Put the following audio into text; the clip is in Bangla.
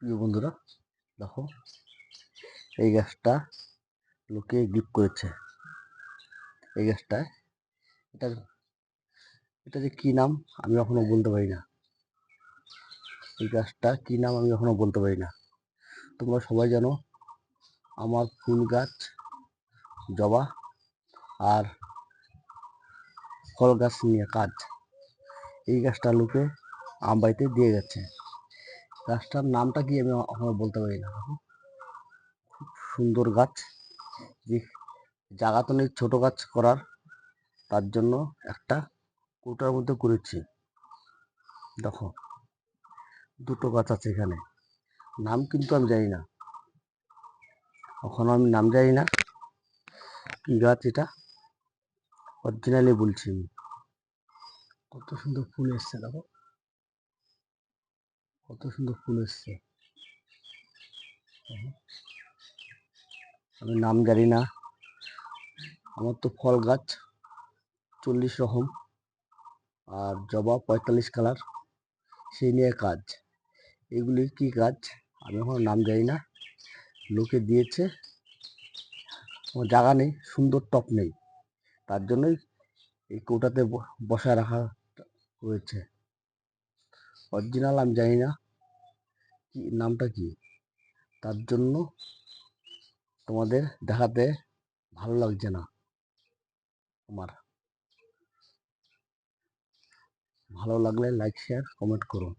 প্রিয় বন্ধুরা, দেখো এই গাছটা লোকে গিফট করেছে। এই গাছটা এটা এটা যে কি নাম আমি এখনো বলতে পারি না। এই গাছটা কি নাম আমি এখনো বলতে পারি না। তোমরা সবাই জানো আমার ফুল গাছ জবা আর ফল গাছ নিয়ে কাজ। এই গাছটা লোকে আমার বাড়িতে দিয়ে গেছে। গাছটার নামটা কি আমি এখনো বলতে পারি না। খুব সুন্দর গাছ, যে জায়গা তো নেই ছোট গাছ করার, তার জন্য একটা কৌটার মধ্যে করেছি। দেখো দুটো গাছ আছে এখানে। নাম কিন্তু আমি জানি না, এখনো আমি নাম জানি না কি গাছ এটা। অরিজিনালি বলছি আমি। কত সুন্দর ফুল এসছে, দেখো কত সুন্দর ফুল এসছে। আমি নাম জানি না। আমার তো ফল গাছ 40 রকম আর জবা 45 কালার, সেই নিয়ে কাজ। এগুলি কি গাছ আমি এখনো নাম জানি না। লোকে দিয়েছে, আমার জায়গা নেই, সুন্দর টপ নেই, তার জন্যই এই কৌটাতে বসায় রাখা হয়েছে। অরিজিনাল আমি জানি না কি নামটা কি, তার জন্য তোমাদের দেখাতে ভালো লাগছে না। আমার ভালো লাগলে লাইক শেয়ার কমেন্ট করুন।